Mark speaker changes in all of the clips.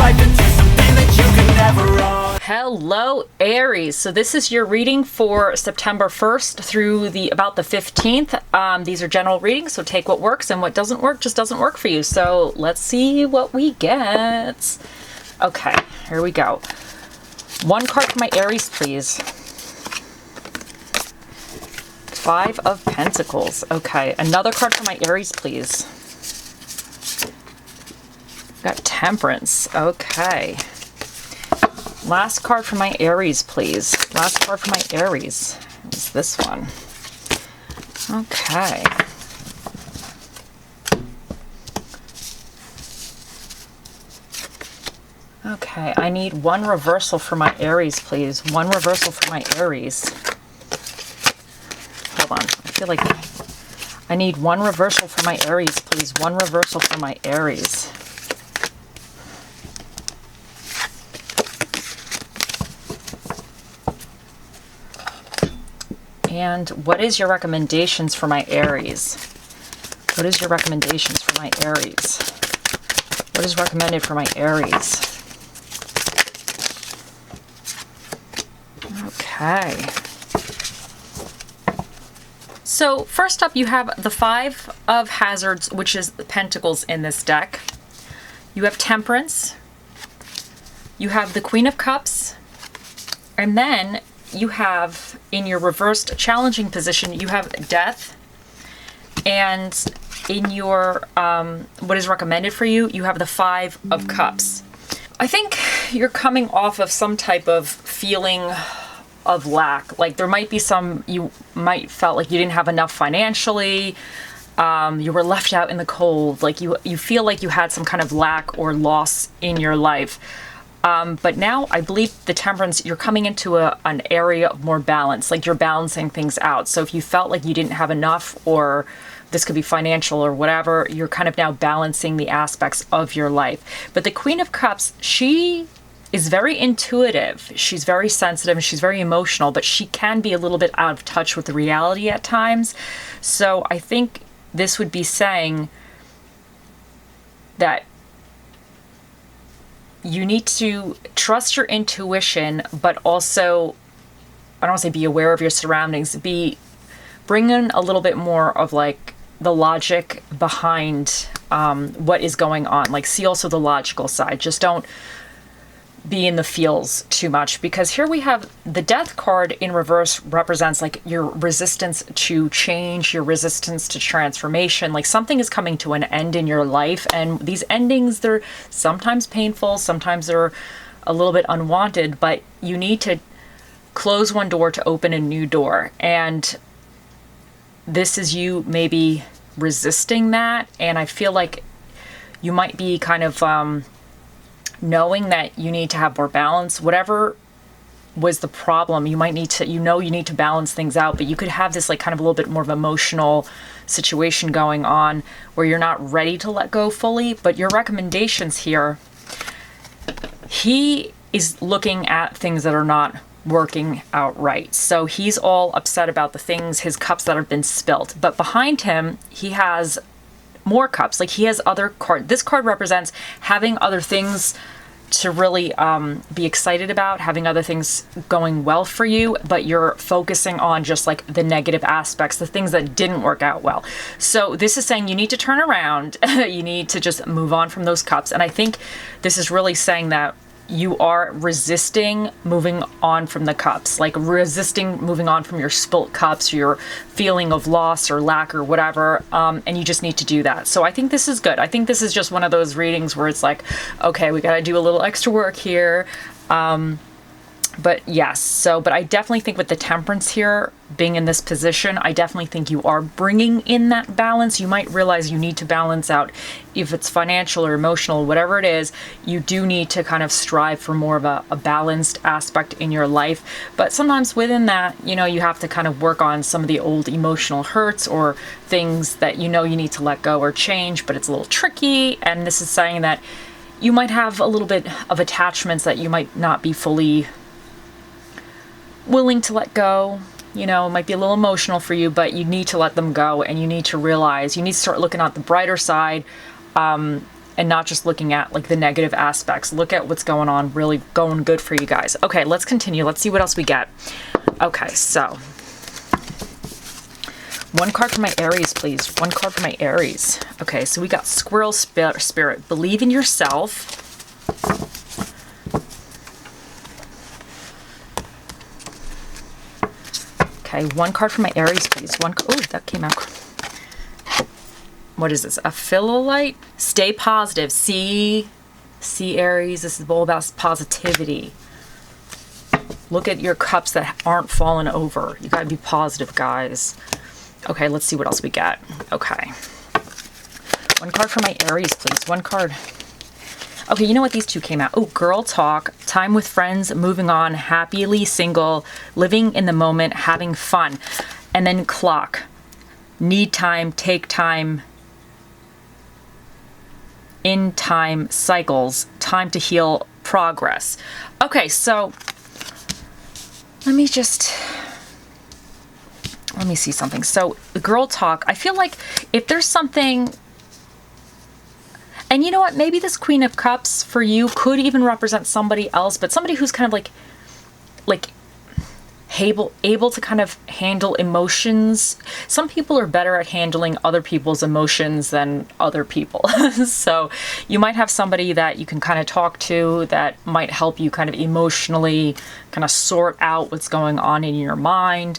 Speaker 1: life into something that you can never own.
Speaker 2: Hello, Aries. So this is your reading for September 1st through about the 15th. These are general readings, so take what works, and what doesn't work just doesn't work for you. So let's see what we get. Okay, here we go. One card for my Aries, please. Five of Pentacles. Okay, another card for my Aries, please. Got Temperance. Okay. Last card for my Aries, please. Last card for my Aries is this one. Okay. Okay, I need one reversal for my Aries, please. One reversal for my Aries. Hold on. I feel like I need one reversal for my Aries, please. One reversal for my Aries. And what is your recommendations for my Aries? What is your recommendations for my Aries? What is recommended for my Aries? Okay. So first up, you have the Five of Hazards, which is the Pentacles in this deck. You have Temperance. You have the Queen of Cups. And then you have, in your reversed challenging position, you have Death. And in your, what is recommended for you, you have the Five of Cups. I think you're coming off of some type of feeling of lack. Like there might be some, you might felt like you didn't have enough financially. You were left out in the cold. Like you feel like you had some kind of lack or loss in your life. But now I believe the Temperance, you're coming into an area of more balance, like you're balancing things out. So if you felt like you didn't have enough, or this could be financial or whatever, you're kind of now balancing the aspects of your life. But the Queen of Cups, she is very intuitive. She's very sensitive and she's very emotional, but she can be a little bit out of touch with the reality at times. So I think this would be saying that you need to trust your intuition, but also, I don't want to say be aware of your surroundings, bring in a little bit more of like the logic behind what is going on. Like see also the logical side. Just don't be in the feels too much, because here we have the Death card in reverse represents like your resistance to change, your resistance to transformation. Like something is coming to an end in your life, and these endings, they're sometimes painful, sometimes they're a little bit unwanted, but you need to close one door to open a new door. And this is you maybe resisting that, and I feel like you might be kind of knowing that you need to have more balance. Whatever was the problem, you might need to, you need to balance things out, but you could have this like kind of a little bit more of emotional situation going on where you're not ready to let go fully. But your recommendations here, he is looking at things that are not working out right. So he's all upset about the things, his cups that have been spilt. But behind him, he has more cups. Like he has other cards. This card represents having other things to really be excited about, having other things going well for you, but you're focusing on just like the negative aspects, the things that didn't work out well. So this is saying you need to turn around. You need to just move on from those cups. And I think this is really saying that you are resisting moving on from the cups, like resisting moving on from your spilt cups, your feeling of loss or lack or whatever, and you just need to do that. So I think this is good. I think this is just one of those readings where it's like, okay, we got to do a little extra work here. But yes, but I definitely think with the Temperance here being in this position, I definitely think you are bringing in that balance. You might realize you need to balance out, if it's financial or emotional, whatever it is, you do need to kind of strive for more of a balanced aspect in your life. But sometimes within that, you have to kind of work on some of the old emotional hurts or things that you need to let go or change, but it's a little tricky. And this is saying that you might have a little bit of attachments that you might not be fully willing to let go. It might be a little emotional for you, but you need to let them go, and you need to realize, you need to start looking at the brighter side, and and not just looking at like the negative aspects. Look at what's going on, really going good for you guys. Okay, let's continue. Let's see what else we get. Okay, so one card for my Aries, please. One card for my Aries. Okay, so we got Squirrel Spirit. Believe in yourself. Okay, one card for my Aries, please. Oh, that came out. What is this? A Philolite? Stay positive. See, Aries, this is all about positivity. Look at your cups that aren't falling over. You gotta be positive, guys. Okay, let's see what else we get. Okay. One card for my Aries, please. One card. Okay, you know what? These two came out. Oh, Girl Talk, time with friends, moving on, happily single, living in the moment, having fun. And then Clock, need time, take time, in time, cycles, time to heal, progress. Okay, so let me see something. So the Girl Talk, I feel like if there's something, and you know what, maybe this Queen of Cups for you could even represent somebody else, but somebody who's kind of like able to kind of handle emotions. Some people are better at handling other people's emotions than other people. So you might have somebody that you can kind of talk to that might help you kind of emotionally kind of sort out what's going on in your mind,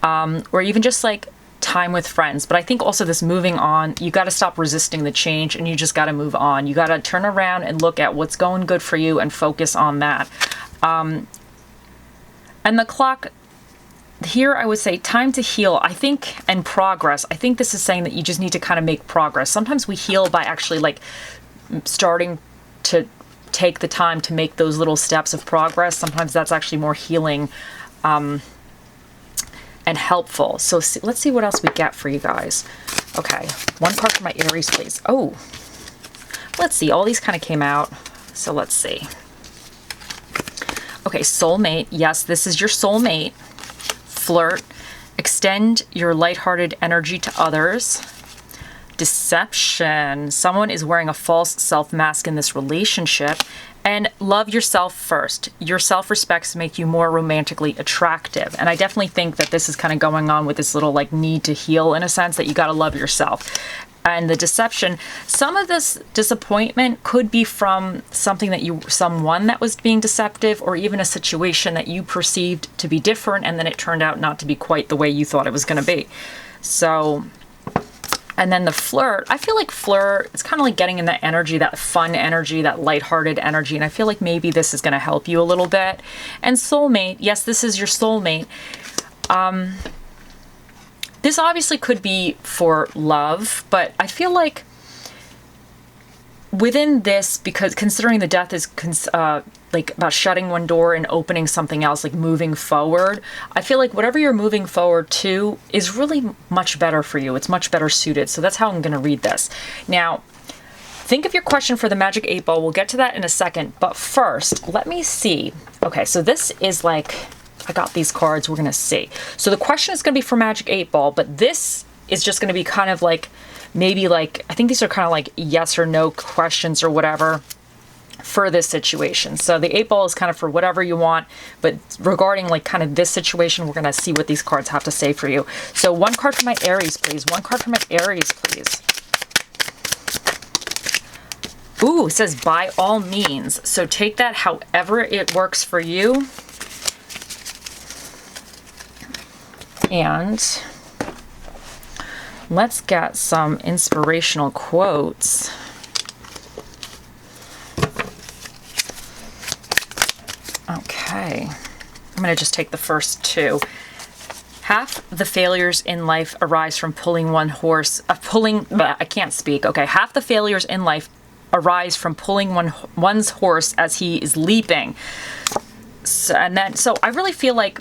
Speaker 2: or even just like time with friends. But I think also this moving on, you got to stop resisting the change and you just got to move on. You got to turn around and look at what's going good for you and focus on that. And the Clock, here I would say time to heal, I think, and progress. I think this is saying that you just need to kind of make progress. Sometimes we heal by actually like starting to take the time to make those little steps of progress. Sometimes that's actually more healing and helpful. So let's see what else we get for you guys. Okay, one card for my Aries, please. Oh, let's see. All these kind of came out. So let's see. Okay, soulmate. Yes, this is your soulmate. Flirt. Extend your lighthearted energy to others. Deception. Someone is wearing a false self-mask in this relationship. And love yourself first. Your self-respects make you more romantically attractive. And I definitely think that this is kind of going on with this little like need to heal, in a sense, that you got to love yourself. And the deception, some of this disappointment could be from something that someone that was being deceptive, or even a situation that you perceived to be different and then it turned out not to be quite the way you thought it was going to be. So, and then the flirt, I feel like flirt, it's kind of like getting in that energy, that fun energy, that lighthearted energy. And I feel like maybe this is going to help you a little bit. And soulmate, yes, this is your soulmate. This obviously could be for love, but I feel like within this, because considering the death is like about shutting one door and opening something else, like moving forward, I feel like whatever you're moving forward to is really much better for you. It's much better suited. So that's how I'm going to read this. Now, think of your question for the Magic 8 Ball. We'll get to that in a second. But first, let me see. Okay, so this is like, I got these cards, we're going to see. So the question is going to be for Magic 8 Ball, but this is just going to be kind of like, maybe like, I think these are kind of like yes or no questions or whatever for this situation. So the 8 Ball is kind of for whatever you want, but regarding like kind of this situation, we're going to see what these cards have to say for you. So one card for my Aries, please. One card for my Aries, please. Ooh, it says by all means. So take that however it works for you. And let's get some inspirational quotes. Okay, I'm going to just take the first two. Half the failures in life arise from pulling one's horse. Okay, half the failures in life arise from pulling one's horse as he is leaping. So I really feel like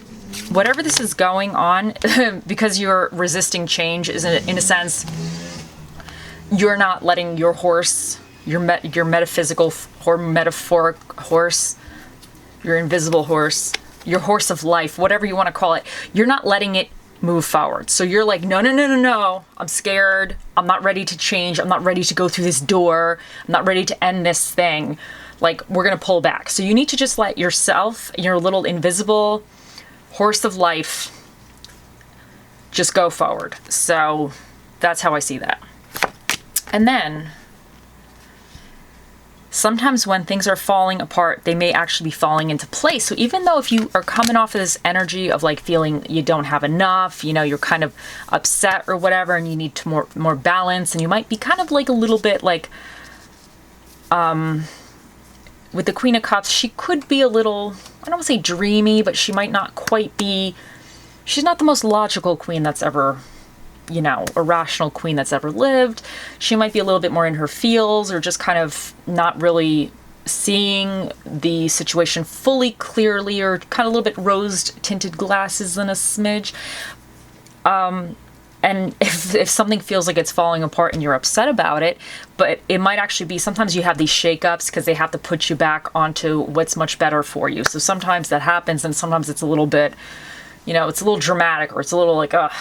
Speaker 2: whatever this is going on, because you're resisting change, is in a sense, you're not letting your horse, your metaphysical or metaphoric horse, your invisible horse, your horse of life, whatever you want to call it, you're not letting it move forward. So you're like, no, no, no, no, no. I'm scared. I'm not ready to change. I'm not ready to go through this door. I'm not ready to end this thing. Like, we're going to pull back. So you need to just let yourself, your little invisible horse of life, just go forward. So that's how I see that. And then sometimes when things are falling apart, they may actually be falling into place. So even though if you are coming off of this energy of like feeling you don't have enough, you know, you're kind of upset or whatever, and you need to more balance, and you might be kind of like a little bit like, with the Queen of Cups, she could be a little, I don't want to say dreamy, but she might not quite be, she's not the most logical queen that's ever, you know, a rational queen that's ever lived. She might be a little bit more in her feels, or just kind of not really seeing the situation fully clearly, or kind of a little bit rose tinted glasses and a smidge. And if something feels like it's falling apart and you're upset about it, but it might actually be, sometimes you have these shakeups because they have to put you back onto what's much better for you. So sometimes that happens, and sometimes it's a little bit, you know, it's a little dramatic, or it's a little like, ugh.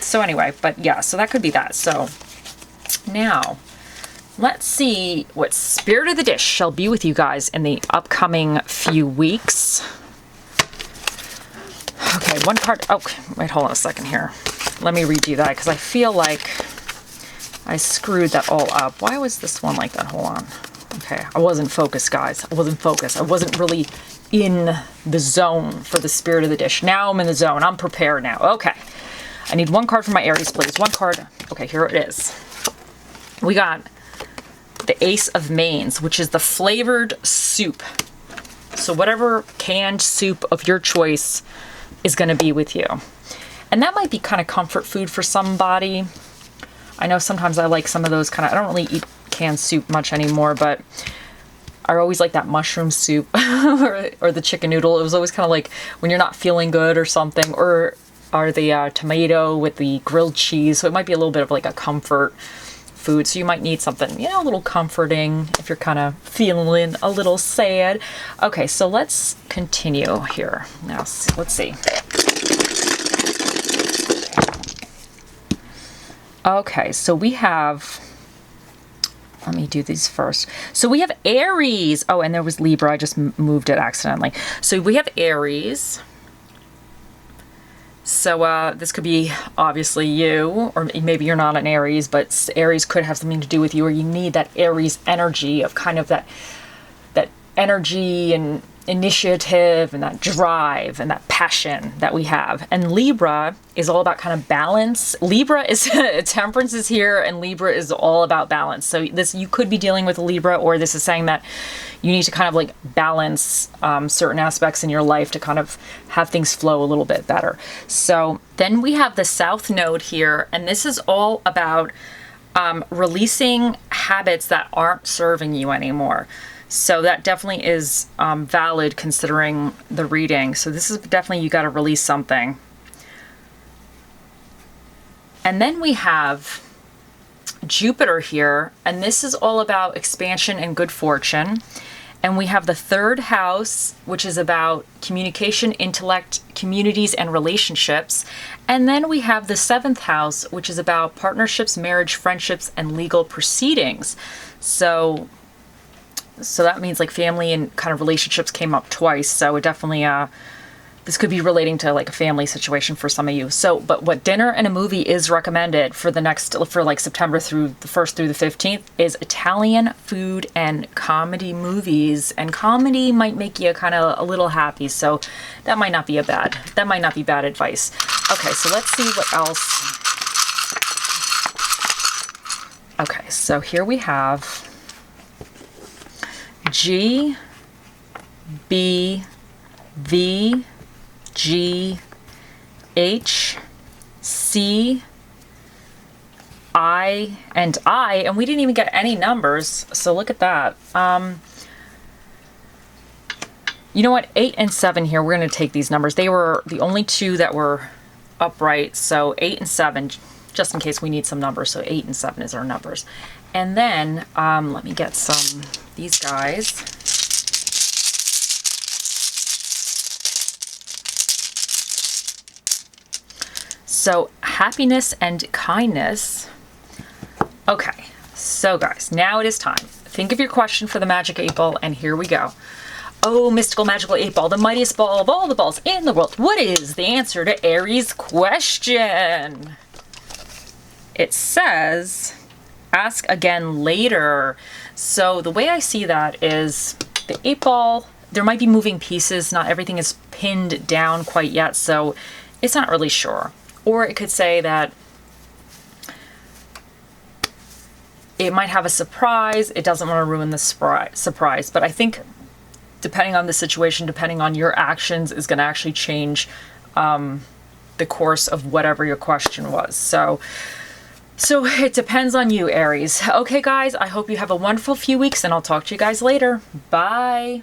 Speaker 2: So anyway, but yeah, so that could be that. So now let's see what Spirit of the Dish shall be with you guys in the upcoming few weeks. Okay, one card. Oh, wait, hold on a second here. Let me redo that because I feel like I screwed that all up. Why was this one like that? Hold on. Okay, I wasn't focused, guys. I wasn't focused. I wasn't really in the zone for the Spirit of the Dish. Now I'm in the zone. I'm prepared now. Okay. I need one card for my Aries, please. One card. Okay, here it is. We got the Ace of Mains, which is the flavored soup. So whatever canned soup of your choice is going to be with you. And that might be kind of comfort food for somebody. I know sometimes I like some of those kind of, I don't really eat canned soup much anymore, but I always like that mushroom soup or the chicken noodle. It was always kind of like when you're not feeling good or something, or the tomato with the grilled cheese. So it might be a little bit of like a comfort food. So you might need something, you know, a little comforting if you're kind of feeling a little sad. Okay, so let's continue here. Now, let's see. Okay, so we have, let me do these first. So we have Aries. Oh, and there was Libra. I just moved it accidentally. So we have Aries. So this could be obviously you, or maybe you're not an Aries, but Aries could have something to do with you, or you need that Aries energy of kind of that energy and initiative and that drive and that passion that we have. And Libra is all about kind of balance. Libra is Temperance is here, and Libra is all about balance. So this, you could be dealing with a Libra, or this is saying that you need to kind of like balance certain aspects in your life to kind of have things flow a little bit better. So then we have the South Node here, and this is all about releasing habits that aren't serving you anymore. So that definitely is valid considering the reading. So this is definitely, you got to release something. And then we have Jupiter here, and this is all about expansion and good fortune. And we have the third house, which is about communication, intellect, communities, and relationships. And then we have the seventh house, which is about partnerships, marriage, friendships, and legal proceedings. So that means like family and kind of relationships came up twice. So it definitely, this could be relating to like a family situation for some of you. So, but what dinner and a movie is recommended for like September through the 1st through the 15th is Italian food and comedy movies. And comedy might make you kind of a little happy. So that might not be bad advice. Okay, so let's see what else. Okay, so here we have G, B, V, G, H, C, I, and I, and we didn't even get any numbers, so look at that. You know what, 8 and 7 here, we're going to take these numbers. They were the only two that were upright, so 8 and 7, just in case we need some numbers, so 8 and 7 is our numbers. And then, let me get some, these guys. So happiness and kindness. Okay, so guys, now it is time. Think of your question for the Magic 8 Ball, and here we go. Oh, mystical magical 8 Ball, the mightiest ball of all the balls in the world. What is the answer to Aries' question? It says, ask again later. So the way I see that is the 8 Ball, there might be moving pieces. Not everything is pinned down quite yet, so it's not really sure. Or it could say that it might have a surprise. It doesn't want to ruin the surprise. But I think depending on the situation, depending on your actions, is going to actually change the course of whatever your question was. So it depends on you, Aries. Okay, guys, I hope you have a wonderful few weeks, and I'll talk to you guys later. Bye.